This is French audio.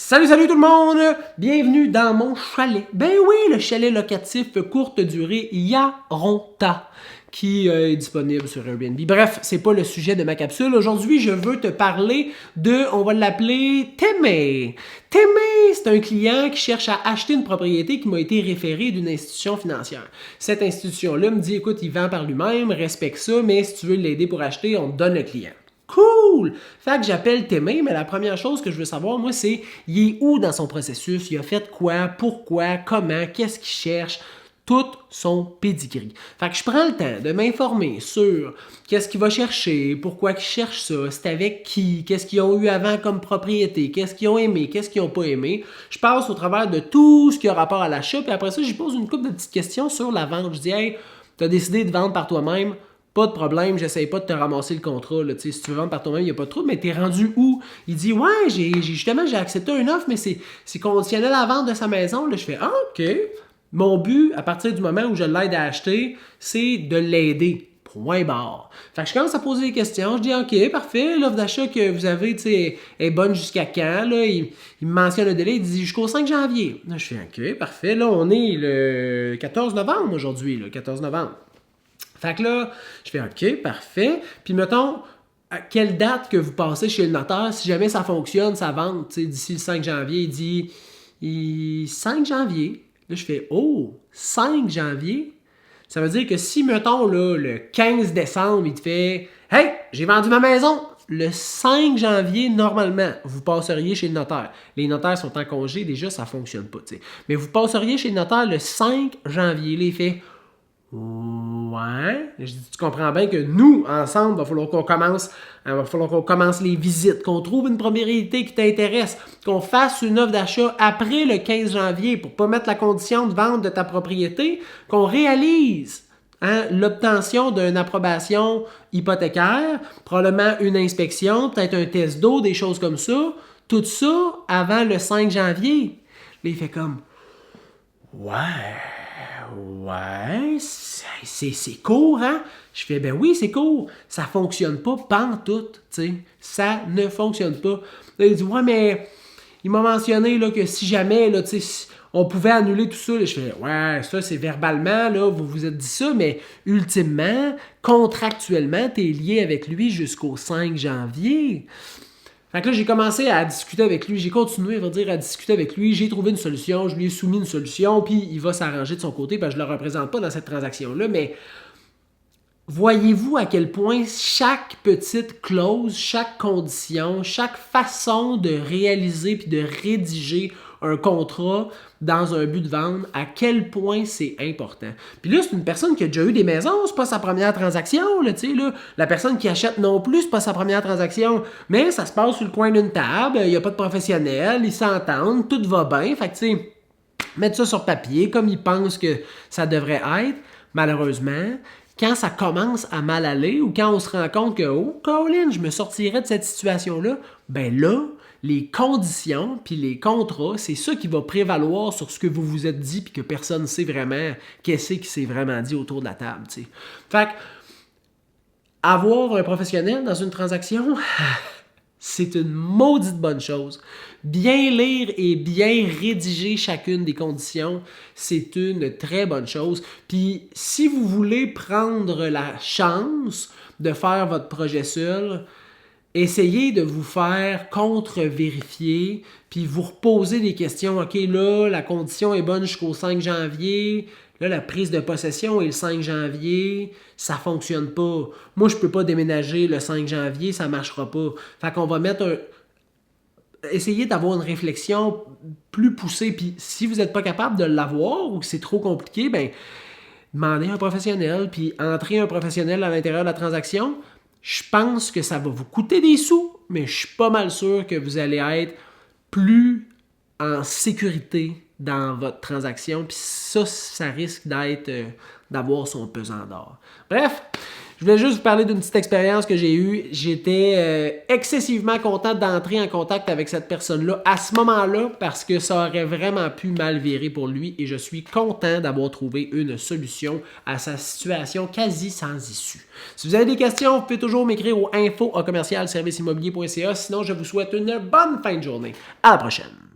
Salut tout le monde! Bienvenue dans mon chalet. Ben oui, le chalet locatif courte durée Yaronta qui est disponible sur Airbnb. Bref, c'est pas le sujet de ma capsule. Aujourd'hui, je veux te parler de, on va l'appeler Témé. Témé, c'est un client qui cherche à acheter une propriété qui m'a été référée d'une institution financière. Cette institution-là me dit, écoute, il vend par lui-même, respecte ça, mais si tu veux l'aider pour acheter, on te donne le client. Cool! Fait que j'appelle Témé, mais la première chose que je veux savoir, moi, c'est il est où dans son processus? Il a fait quoi? Pourquoi? Comment? Qu'est-ce qu'il cherche? Tout son pedigree. Fait que je prends le temps de m'informer sur qu'est-ce qu'il va chercher, pourquoi il cherche ça, c'est avec qui, qu'est-ce qu'ils ont eu avant comme propriété, qu'est-ce qu'ils ont aimé, qu'est-ce qu'ils n'ont pas aimé. Je passe au travers de tout ce qui a rapport à l'achat, puis après ça, j'y pose une couple de petites questions sur la vente. Je dis, hey, tu as décidé de vendre par toi-même? Pas de problème, j'essaye pas de te ramasser le contrat. Là. Si tu veux vendre par toi-même, il n'y a pas de trouble, mais t'es rendu où? Il dit, ouais, j'ai accepté une offre, mais c'est conditionnel à la vente de sa maison. Là, je fais, ah, OK. Mon but, à partir du moment où je l'aide à acheter, c'est de l'aider. Point barre. Fait que je commence à poser des questions. Je dis, OK, parfait, l'offre d'achat que vous avez est bonne jusqu'à quand? Là, il me mentionne le délai, il dit jusqu'au 5 janvier. Là, je fais, OK, parfait. Là, on est le 14 novembre aujourd'hui, le 14 novembre. Fait que là, je fais OK, parfait. Puis mettons, à quelle date que vous passez chez le notaire, si jamais ça fonctionne, ça vente, d'ici le 5 janvier, il dit 5 janvier. Là, je fais oh, 5 janvier. Ça veut dire que si, mettons, là, le 15 décembre, il te fait hey, j'ai vendu ma maison. Le 5 janvier, normalement, vous passeriez chez le notaire. Les notaires sont en congé, déjà, ça ne fonctionne pas. T'sais. Mais vous passeriez chez le notaire le 5 janvier. Là, il fait ouais. Je dis, tu comprends bien que nous, ensemble, il va falloir qu'on commence les visites, qu'on trouve une propriété qui t'intéresse, qu'on fasse une offre d'achat après le 15 janvier pour ne pas mettre la condition de vente de ta propriété, qu'on réalise l'obtention d'une approbation hypothécaire, probablement une inspection, peut-être un test d'eau, des choses comme ça. Tout ça avant le 5 janvier. Là, il fait comme ouais, c'est court, hein? Je fais, ben oui, c'est court. Ça fonctionne pas pantoute, tu sais. Ça ne fonctionne pas. Là, il dit, ouais, mais il m'a mentionné là, que si jamais, là, tu sais, on pouvait annuler tout ça. Là, je fais, ouais, ça, c'est verbalement, là, vous vous êtes dit ça, mais ultimement, contractuellement, tu es lié avec lui jusqu'au 5 janvier. Fait que là, j'ai commencé à discuter avec lui, j'ai continué, à discuter avec lui, j'ai trouvé une solution, je lui ai soumis une solution, puis il va s'arranger de son côté, parce que je ne le représente pas dans cette transaction-là, mais voyez-vous à quel point chaque petite clause, chaque condition, chaque façon de réaliser puis de rédiger un contrat dans un but de vente, à quel point c'est important. Puis là, c'est une personne qui a déjà eu des maisons, c'est pas sa première transaction, là, tu sais, là. La personne qui achète non plus, c'est pas sa première transaction, mais ça se passe sur le coin d'une table, il n'y a pas de professionnel, ils s'entendent, tout va bien, fait que, tu sais, mettre ça sur papier comme ils pensent que ça devrait être, malheureusement, quand ça commence à mal aller ou quand on se rend compte que, oh, Colin, je me sortirais de cette situation-là, ben là, les conditions puis les contrats, c'est ça qui va prévaloir sur ce que vous vous êtes dit puis que personne ne sait vraiment qu'est-ce qui s'est vraiment dit autour de la table, tu sais. Fait que, avoir un professionnel dans une transaction, c'est une maudite bonne chose. Bien lire et bien rédiger chacune des conditions, c'est une très bonne chose. Puis, si vous voulez prendre la chance de faire votre projet seul, essayez de vous faire contre-vérifier, puis vous reposer des questions. OK, là, la condition est bonne jusqu'au 5 janvier. Là, la prise de possession est le 5 janvier. Ça ne fonctionne pas. Moi, je ne peux pas déménager le 5 janvier, ça ne marchera pas. Fait qu'on va mettre essayez d'avoir une réflexion plus poussée. Puis si vous n'êtes pas capable de l'avoir ou que c'est trop compliqué, ben demandez un professionnel, puis entrez un professionnel à l'intérieur de la transaction. Je pense que ça va vous coûter des sous, mais je suis pas mal sûr que vous allez être plus en sécurité dans votre transaction. Puis ça risque d'avoir son pesant d'or. Bref, je voulais juste vous parler d'une petite expérience que j'ai eue. J'étais excessivement content d'entrer en contact avec cette personne-là à ce moment-là parce que ça aurait vraiment pu mal virer pour lui et je suis content d'avoir trouvé une solution à sa situation quasi sans issue. Si vous avez des questions, vous pouvez toujours m'écrire au info@commercialserviceimmobilier.ca. Sinon, je vous souhaite une bonne fin de journée. À la prochaine!